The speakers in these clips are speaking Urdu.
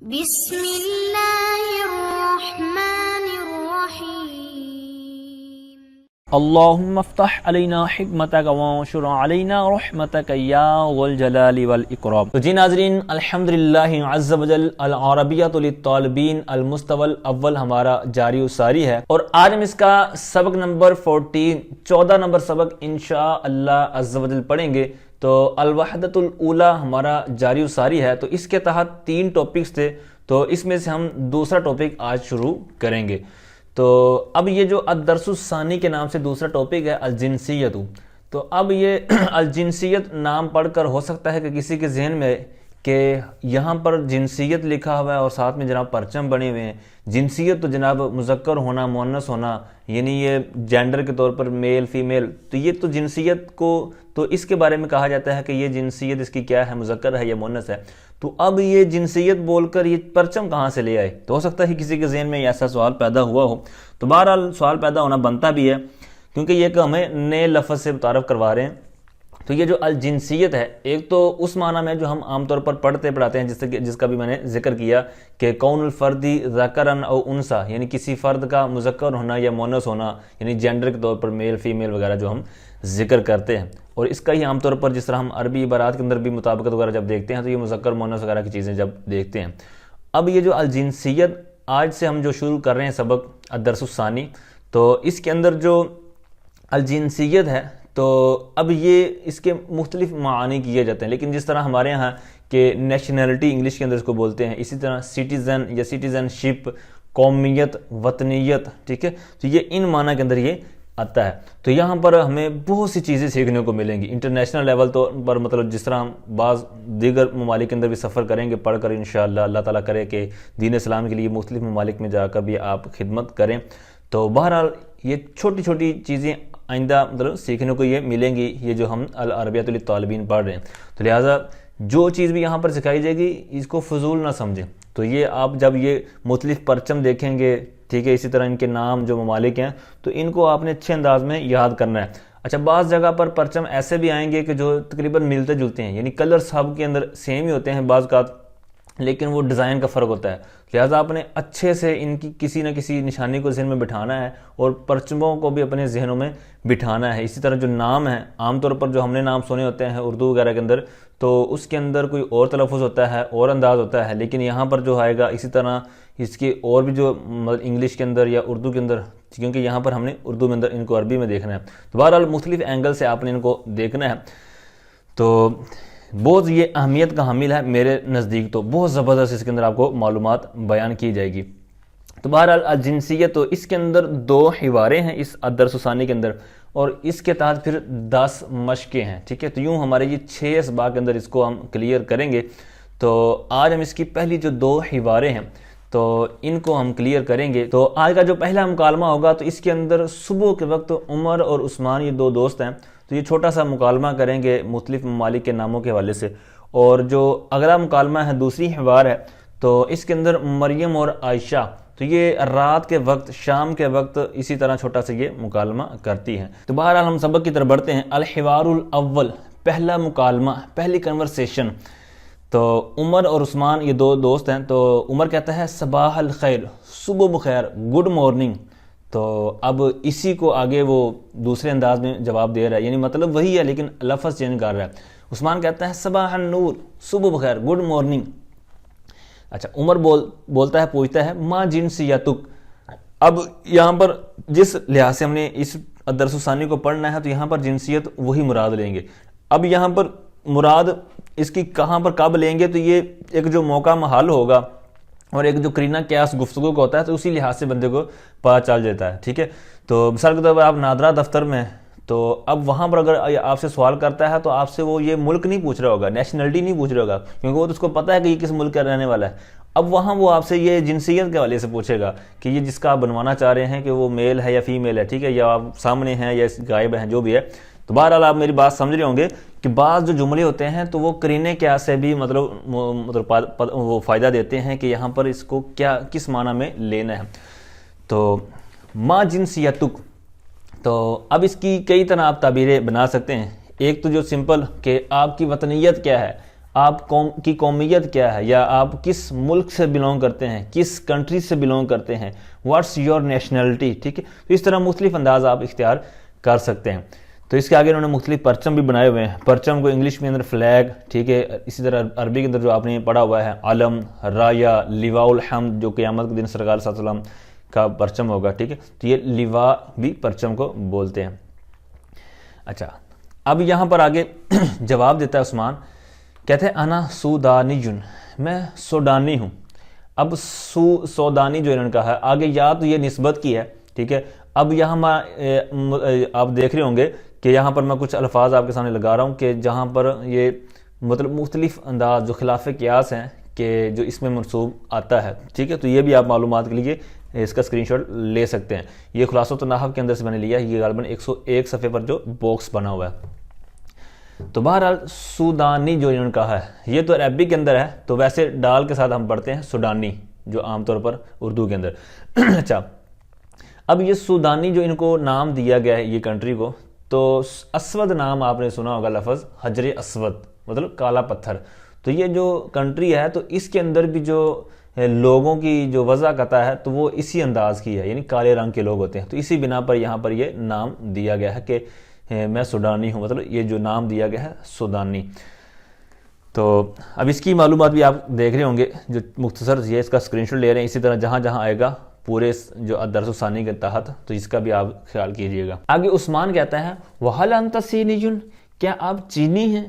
بسم اللہ الرحمن الرحیم اللہم افتح علینا حکمتک وانشر علینا رحمتک یا ذو الجلال والاکرام۔ تو جی ناظرین، الحمدللہ عز وجل العربیۃ للطالبین المستوى الاول ہمارا جاری و ساری ہے، اور آج ہم اس کا سبق نمبر 14 نمبر سبق انشاءاللہ عز وجل پڑھیں گے۔ تو الوحدۃ الاولی ہمارا جاری و ساری ہے، تو اس کے تحت 3 ٹاپکس تھے، تو اس میں سے ہم دوسرا ٹاپک آج شروع کریں گے۔ تو اب یہ جو الدرس الثانی کے نام سے دوسرا ٹاپک ہے الجنسیت، تو اب یہ الجنسیت نام پڑھ کر ہو سکتا ہے کہ کسی کے ذہن میں کہ یہاں پر جنسیت لکھا ہوا ہے اور ساتھ میں جناب پرچم بنے ہوئے ہیں۔ جنسیت تو جناب مذکر ہونا، مؤنث ہونا، یعنی یہ جینڈر کے طور پر میل فیمیل، تو یہ تو جنسیت کو تو اس کے بارے میں کہا جاتا ہے کہ یہ جنسیت اس کی کیا ہے، مذکر ہے یا مؤنث ہے۔ تو اب یہ جنسیت بول کر یہ پرچم کہاں سے لے آئے؟ تو ہو سکتا ہے کسی کے ذہن میں ایسا سوال پیدا ہوا ہو، تو بہرحال سوال پیدا ہونا بنتا بھی ہے، کیونکہ یہ کہ ہمیں نئے لفظ سے متعارف کروا رہے ہیں۔ تو یہ جو الجنسیت ہے، ایک تو اس معنی میں جو ہم عام طور پر پڑھاتے ہیں، جس کا بھی میں نے ذکر کیا کہ کون الفردی ذکرن او انثی، یعنی کسی فرد کا مذکر ہونا یا مؤنث ہونا، یعنی جینڈر کے طور پر میل فیمیل وغیرہ جو ہم ذکر کرتے ہیں، اور اس کا ہی عام طور پر جس طرح ہم عربی عبارات کے اندر بھی مطابقت وغیرہ جب دیکھتے ہیں تو یہ مذکر مؤنث وغیرہ کی چیزیں جب دیکھتے ہیں۔ اب یہ جو الجنسیت آج سے ہم جو شروع کر رہے ہیں سبق الدرس الثانی، تو اس کے اندر جو الجنسیت ہے، تو اب یہ اس کے مختلف معانی کیے جاتے ہیں، لیکن جس طرح ہمارے ہاں کہ نیشنلٹی انگلش کے اندر اس کو بولتے ہیں، اسی طرح سٹیزن یا سٹیزن شپ، قومیت، وطنیت، ٹھیک ہے، تو یہ ان معنی کے اندر یہ آتا ہے۔ تو یہاں پر ہمیں بہت سی چیزیں سیکھنے کو ملیں گی انٹرنیشنل لیول تو پر، مطلب جس طرح ہم بعض دیگر ممالک کے اندر بھی سفر کریں گے پڑھ کر انشاءاللہ، اللہ تعالیٰ کرے کہ دین اسلام کے لیے مختلف ممالک میں جا کر بھی آپ خدمت کریں۔ تو بہرحال یہ چھوٹی چھوٹی چیزیں آئندہ مطلب سیکھنے کو یہ ملیں گی، یہ جو ہم العربیۃ للطالبین پڑھ رہے ہیں۔ تو لہٰذا جو چیز بھی یہاں پر سکھائی جائے گی اس کو فضول نہ سمجھیں۔ تو یہ آپ جب یہ مختلف پرچم دیکھیں گے، ٹھیک ہے، اسی طرح ان کے نام جو ممالک ہیں، تو ان کو آپ نے اچھے انداز میں یاد کرنا ہے۔ اچھا، بعض جگہ پر پرچم ایسے بھی آئیں گے کہ جو تقریباً ملتے جلتے ہیں، یعنی کلر سب کے اندر سیم ہی ہوتے ہیں بعض اوقات، لیکن وہ ڈیزائن کا فرق ہوتا ہے۔ لہٰذا آپ نے اچھے سے ان کی کسی نہ کسی نشانی کو ذہن میں بٹھانا ہے اور پرچموں کو بھی اپنے ذہنوں میں بٹھانا ہے۔ اسی طرح جو نام ہیں، عام طور پر جو ہم نے نام سنے ہوتے ہیں اردو وغیرہ کے اندر، تو اس کے اندر کوئی اور تلفظ ہوتا ہے اور انداز ہوتا ہے، لیکن یہاں پر جو آئے گا اسی طرح اس کی اور بھی جو انگلش کے اندر یا اردو کے اندر، کیونکہ یہاں پر ہم نے اردو میں اندر ان کو عربی میں دیکھنا ہے، تو بہرحال مختلف اینگل سے آپ نے ان کو دیکھنا ہے۔ تو بہت یہ اہمیت کا حامل ہے میرے نزدیک، تو بہت زبردست اس کے اندر آپ کو معلومات بیان کی جائے گی۔ تو بہرحال الجنسیت، تو اس کے اندر 2 حواریں ہیں اس الدرس الثانی کے اندر، اور اس کے تحت پھر 10 مشقیں ہیں، ٹھیک ہے۔ تو یوں ہمارے یہ 6 اسباق کے اندر اس کو ہم کلیئر کریں گے۔ تو آج ہم اس کی پہلی جو 2 حواریں ہیں تو ان کو ہم کلیئر کریں گے۔ تو آج کا جو پہلا مکالمہ ہوگا، تو اس کے اندر صبح کے وقت عمر اور عثمان، یہ 2 دوست ہیں، تو یہ چھوٹا سا مکالمہ کریں گے مختلف ممالک کے ناموں کے حوالے سے۔ اور جو اگلا مکالمہ ہے، دوسری حوار ہے، تو اس کے اندر مریم اور عائشہ، تو یہ رات کے وقت، شام کے وقت اسی طرح چھوٹا سا یہ مکالمہ کرتی ہیں۔ تو بہرحال ہم سبق کی طرف بڑھتے ہیں۔ الحوار الاول، پہلا مکالمہ، پہلی کنورسیشن۔ تو عمر اور عثمان یہ 2 دوست ہیں، تو عمر کہتا ہے صباح الخیر، صبح بخیر، گڈ مارننگ۔ تو اب اسی کو آگے وہ دوسرے انداز میں جواب دے رہا ہے، یعنی مطلب وہی ہے لیکن لفظ چینج کر رہا ہے۔ عثمان کہتا ہے صباح النور، صبح بخیر، گڈ مارننگ۔ اچھا، عمر بولتا ہے، پوچھتا ہے ما جنسیتک۔ اب یہاں پر جس لحاظ سے ہم نے اس الدرس الثانی کو پڑھنا ہے، تو یہاں پر جنسیت وہی مراد لیں گے۔ اب یہاں پر مراد اس کی کہاں پر کب لیں گے، تو یہ ایک جو موقع محل ہوگا اور ایک جو قرینہ قیاس گفتگو کا ہوتا ہے، تو اسی لحاظ سے بندے کو پتہ چل جاتا ہے، ٹھیک ہے۔ تو مثال کے طور پر آپ نادرہ دفتر میں، تو اب وہاں پر اگر آپ سے سوال کرتا ہے تو آپ سے وہ یہ ملک نہیں پوچھ رہا ہوگا، نیشنلٹی نہیں پوچھ رہا ہوگا، کیونکہ وہ تو اس کو پتہ ہے کہ یہ کس ملک کا رہنے والا ہے۔ اب وہاں وہ آپ سے یہ جنسیت کے حوالے سے پوچھے گا کہ یہ جس کا آپ بنوانا چاہ رہے ہیں کہ وہ میل ہے یا فیمیل ہے، ٹھیک ہے، یا آپ سامنے ہیں یا غائب ہیں، جو بھی ہے۔ تو بہرحال آپ میری بات سمجھ رہے ہوں گے کہ بعض جو جملے ہوتے ہیں تو وہ قرینے کیا سے بھی مطلب وہ فائدہ دیتے ہیں کہ یہاں پر اس کو کیا کس معنی میں لینا ہے۔ تو ما جنسیتک، تو اب اس کی کئی طرح آپ تعبیریں بنا سکتے ہیں۔ ایک تو جو سمپل کہ آپ کی وطنیت کیا ہے، آپ کی قومیت کیا ہے یا آپ کس ملک سے بلونگ کرتے ہیں, کس کنٹری سے بلونگ کرتے ہیں, واٹس یور نیشنلٹی, ٹھیک ہے. تو اس طرح مختلف انداز آپ اختیار کر سکتے ہیں. تو اس کے آگے انہوں نے مختلف پرچم بھی بنائے ہوئے ہیں. پرچم کو انگلش میں اندر فلیگ, ٹھیک ہے, اسی طرح عربی کے اندر جو آپ نے پڑھا ہوا ہے علم, رایا, لواء الحمد جو قیامت کے دن سرکار صلی اللہ علیہ وسلم کا پرچم ہوگا, ٹھیک ہے. تو یہ لواء بھی پرچم کو بولتے ہیں. اچھا, اب یہاں پر آگے جواب دیتا ہے عثمان, کہتے ہیں انا سودانیون, میں سوڈانی ہوں. اب سودانی جو انہوں نے کہا ہے آگے یا تو یہ نسبت کی ہے, ٹھیک ہے. اب یہاں آپ دیکھ رہے ہوں گے کہ یہاں پر میں کچھ الفاظ آپ کے سامنے لگا رہا ہوں کہ جہاں پر یہ مطلب مختلف انداز جو خلاف قیاس ہیں کہ جو اس میں منسوب آتا ہے, ٹھیک ہے. تو یہ بھی آپ معلومات کے لیے اس کا اسکرین شاٹ لے سکتے ہیں. یہ خلاصۃ النحو کے اندر سے میں نے لیا ہے, یہ غالباً 101 صفحے پر جو باکس بنا ہوا ہے. تو بہرحال سودانی جو انہوں نے کہا ہے یہ تو عربی کے اندر ہے, تو ویسے ڈال کے ساتھ ہم پڑھتے ہیں سوڈانی جو عام طور پر اردو کے اندر. اچھا, اب یہ سودانی جو ان کو نام دیا گیا ہے یہ کنٹری کو, تو اسود نام آپ نے سنا ہوگا لفظ, حجر اسود مطلب کالا پتھر. تو یہ جو کنٹری ہے تو اس کے اندر بھی جو لوگوں کی جو وضع قطع ہے تو وہ اسی انداز کی ہے, یعنی کالے رنگ کے لوگ ہوتے ہیں. تو اسی بنا پر یہاں پر یہ نام دیا گیا ہے کہ میں سوڈانی ہوں, مطلب یہ جو نام دیا گیا ہے سودانی. تو اب اس کی معلومات بھی آپ دیکھ رہے ہوں گے, جو مختصر یہ اس کا اسکرین شاٹ لے رہے ہیں. اسی طرح جہاں جہاں آئے گا پورے جو درس ثانی کے تحت, تو اس کا بھی آپ خیال کیجئے گا. آگے عثمان کہتا ہے وَهَلْ أَنْتَ صِينِيٌّ, کیا آپ چینی ہیں؟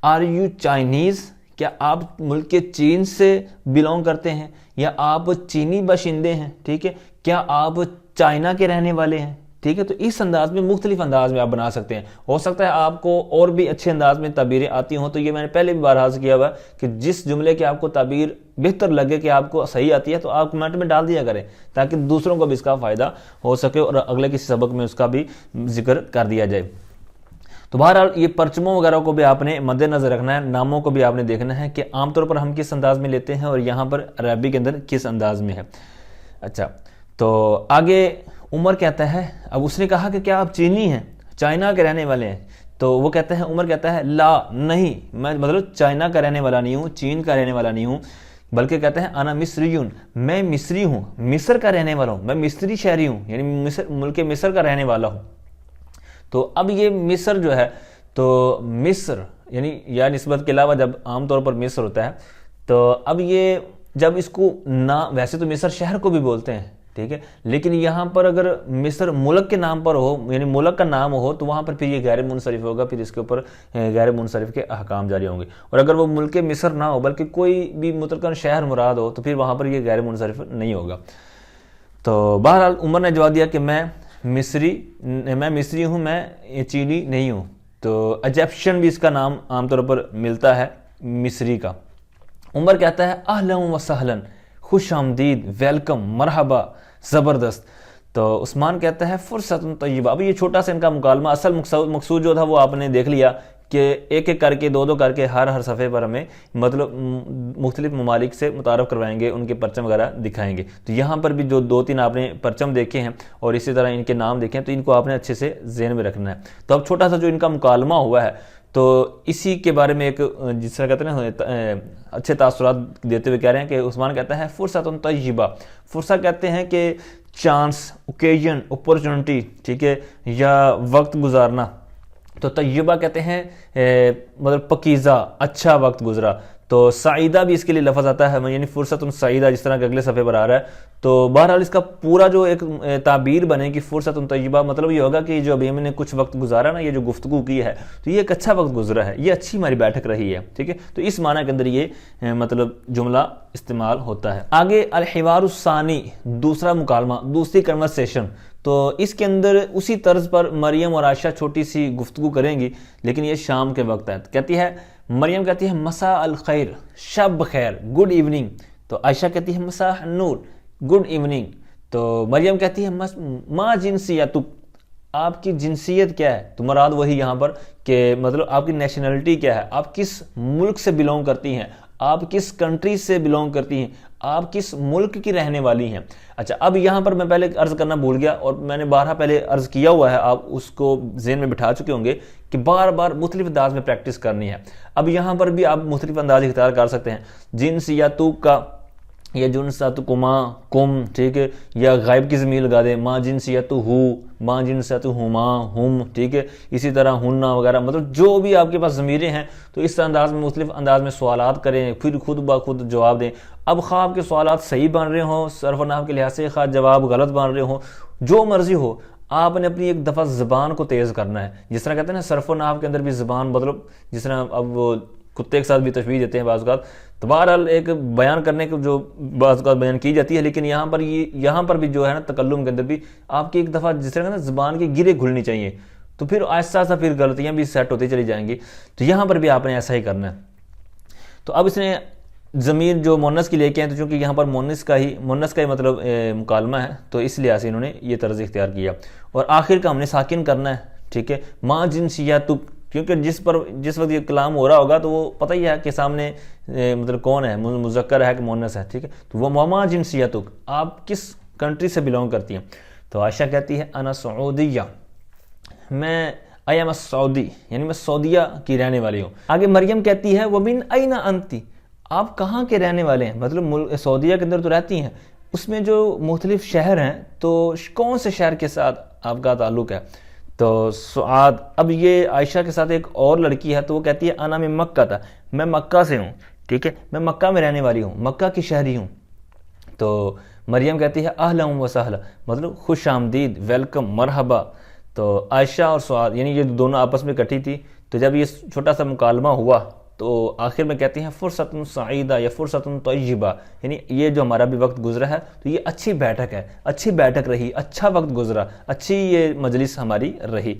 آر یو چائنیز, کیا آپ ملک چین سے بلونگ کرتے ہیں یا آپ چینی باشندے ہیں, ٹھیک ہے, کیا آپ چائنا کے رہنے والے ہیں, ٹھیک ہے. تو اس انداز میں مختلف انداز میں آپ بنا سکتے ہیں. ہو سکتا ہے آپ کو اور بھی اچھے انداز میں تعبیریں آتی ہوں, تو یہ میں نے پہلے بھی بارہا کیا ہوا کہ جس جملے کی آپ کو تعبیر بہتر لگے کہ آپ کو صحیح آتی ہے تو آپ کمنٹ میں ڈال دیا کریں تاکہ دوسروں کو بھی اس کا فائدہ ہو سکے اور اگلے کسی سبق میں اس کا بھی ذکر کر دیا جائے. تو بہرحال یہ پرچموں وغیرہ کو بھی آپ نے مد نظر رکھنا ہے, ناموں کو بھی آپ نے دیکھنا ہے کہ عام طور پر ہم کس انداز میں لیتے ہیں اور یہاں پر عربی کے اندر کس انداز میں ہے. اچھا, تو آگے عمر کہتا ہے, اب اس نے کہا کہ کیا آپ چینی ہیں, چائنا کے رہنے والے ہیں؟ تو وہ کہتا ہے, عمر کہتا ہے لا نہیں, میں مطلب چائنا کا رہنے والا نہیں ہوں, چین کا رہنے والا نہیں ہوں, بلکہ کہتا ہے انا مصریون, میں مصری ہوں, مصر کا رہنے والا ہوں, میں مصری شہری ہوں, یعنی ملک مصر کا رہنے والا ہوں. تو اب یہ مصر جو ہے, تو مصر یعنی یا نسبت کے علاوہ جب عام طور پر مصر ہوتا ہے, تو اب یہ جب اس کو ویسے تو مصر شہر کو بھی بولتے ہیں, ٹھیک ہے, لیکن یہاں پر اگر مصر ملک کے نام پر ہو, یعنی ملک کا نام ہو, تو وہاں پر پھر یہ غیر منصرف ہوگا, پھر اس کے اوپر غیر منصرف کے احکام جاری ہوں گے. اور اگر وہ ملک مصر نہ ہو بلکہ کوئی بھی متعلق شہر مراد ہو, تو پھر وہاں پر یہ غیر منصرف نہیں ہوگا. تو بہرحال عمر نے جواب دیا کہ میں مصری ہوں, میں چینی نہیں ہوں. تو ایجپشن بھی اس کا نام عام طور پر ملتا ہے مصری کا. عمر کہتا ہے اہلا و سہلا, خوش آمدید, ویلکم, مرحبا, زبردست. تو عثمان کہتا ہے فرصت طیبہ. اب یہ چھوٹا سا ان کا مکالمہ, اصل مقصود جو تھا وہ آپ نے دیکھ لیا کہ ایک ایک کر کے دو کر کے ہر صفحے پر ہمیں مطلب مختلف ممالک سے متعارف کروائیں گے, ان کے پرچم وغیرہ دکھائیں گے. تو یہاں پر بھی جو 2-3 آپ نے پرچم دیکھے ہیں اور اسی طرح ان کے نام دیکھے ہیں, تو ان کو آپ نے اچھے سے ذہن میں رکھنا ہے. تو اب چھوٹا سا جو ان کا مکالمہ ہوا ہے, تو اسی کے بارے میں ایک جس طرح کہتے ہیں نا اچھے تاثرات دیتے ہوئے کہہ رہے ہیں کہ عثمان کہتا ہے فرصت طیبہ. فرصت کہتے ہیں کہ چانس, اوکیجن, اپورچونٹی, ٹھیک ہے, یا وقت گزارنا. تو طیبہ کہتے ہیں مطلب پکیزہ, اچھا وقت گزرا. تو سعیدہ بھی اس کے لیے لفظ آتا ہے, یعنی فرصت سعیدہ, جس طرح کہ اگلے صفحے پر آ رہا ہے. تو بہرحال اس کا پورا جو ایک تعبیر بنے کہ فرصت طیبہ, مطلب یہ ہوگا کہ جو ابھی ہم نے کچھ وقت گزارا نا, یہ جو گفتگو کی ہے, تو یہ ایک اچھا وقت گزرا ہے, یہ اچھی ہماری بیٹھک رہی ہے, ٹھیک ہے. تو اس معنی کے اندر یہ مطلب جملہ استعمال ہوتا ہے. آگے الحوار الثانی, دوسرا مکالمہ, دوسری کنورسیشن. تو اس کے اندر اسی طرز پر مریم اور عائشہ چھوٹی سی گفتگو کریں گی, لیکن یہ شام کے وقت ہے. کہتی ہے مریم کہتی ہے مساء الخیر, شب بخیر, گڈ ایوننگ. تو عائشہ کہتی ہے مساء النور, گڈ ایوننگ. تو مریم کہتی ہے ما جنسیتک, آپ کی جنسیت کیا ہے؟ تو مراد وہی یہاں پر کہ مطلب آپ کی نیشنلٹی کیا ہے, آپ کس ملک سے بلونگ کرتی ہیں, آپ کس کنٹری سے بلونگ کرتی ہیں, آپ کس ملک کی رہنے والی ہیں. اچھا, اب یہاں پر میں پہلے عرض کرنا بھول گیا, اور میں نے بارہا پہلے عرض کیا ہوا ہے, آپ اس کو ذہن میں بٹھا چکے ہوں گے کہ بار بار مختلف انداز میں پریکٹس کرنی ہے. اب یہاں پر بھی آپ مختلف انداز اختیار کر سکتے ہیں, جنسیتو کا یا جنسیتکما کم, ٹھیک ہے, یا غائب کی ضمیر لگا دیں, ما جنسیتو ہو, ما جنسیتو ہما ہم, ٹھیک ہے, اسی طرح ہننا وغیرہ, مطلب جو بھی آپ کے پاس ضمیریں ہیں تو اس انداز میں مختلف انداز میں سوالات کریں, پھر خود بخود جواب دیں. اب خواہ آپ کے سوالات صحیح بن رہے ہوں صرف و نحو کے لحاظ سے, خواہ جواب غلط بن رہے ہوں, جو مرضی ہو, آپ نے اپنی ایک دفعہ زبان کو تیز کرنا ہے. جس طرح کہتے ہیں نا صرف و نحو کے اندر بھی زبان مطلب جس طرح اب وہ کتے کے ساتھ بھی تشبیہ دیتے ہیں بعض اوقات, تو بہرحال ایک بیان کرنے کو جو بعض اوقات بیان کی جاتی ہے, لیکن یہاں پر بھی جو ہے نا تکلم کے اندر بھی آپ کی ایک دفعہ جس طرح نا زبان کی گرے کھلنی چاہیے, تو پھر آہستہ آہستہ پھر غلطیاں بھی سیٹ ہوتی چلی جائیں گی. تو یہاں پر بھی آپ نے ایسا ہی کرنا ہے. تو اب اس نے ضمیر جو مونس کی لے کے ہیں, تو چونکہ یہاں پر مونس کا ہی مطلب مکالمہ ہے, تو اس لحاظ سے انہوں نے یہ طرز اختیار کیا. اور آخر کا ہم نے ساکن کرنا ہے, ٹھیک ہے, ما جنسیتک, کیونکہ جس وقت یہ کلام ہو رہا ہوگا تو وہ پتہ ہی ہے کہ سامنے مطلب کون ہے, مذکر ہے کہ مؤنث ہے, ٹھیک ہے. تو وہ ما جنسیتک, آپ کس کنٹری سے بلونگ کرتی ہیں. تو عائشہ کہتی ہے انا سعودیہ, میں آئی ایم سعودی, یعنی میں سعودیہ کی رہنے والی ہوں. آگے مریم کہتی ہے ومن این انتی, آپ کہاں کے رہنے والے ہیں, مطلب سعودیہ کے اندر تو رہتی ہیں, اس میں جو مختلف شہر ہیں تو کون سے شہر کے ساتھ آپ کا تعلق ہے. تو سعاد, اب یہ عائشہ کے ساتھ ایک اور لڑکی ہے, تو وہ کہتی ہے انا من مکہ تھا, میں مکہ سے ہوں, ٹھیک ہے, میں مکہ میں رہنے والی ہوں, مکہ کی شہری ہوں. تو مریم کہتی ہے اہلا و سہلا, مطلب خوش آمدید, ویلکم, مرحبا. تو عائشہ اور سعاد یعنی یہ دونوں آپس میں کٹھی تھی, تو جب یہ چھوٹا سا مکالمہ ہوا تو آخر میں کہتے ہیں فرصت سعیدہ یا فرصت طیبہ, یعنی یہ جو ہمارا بھی وقت گزرا ہے تو یہ اچھی بیٹھک ہے, اچھی بیٹھک رہی, اچھا وقت گزرا, اچھی یہ مجلس ہماری رہی.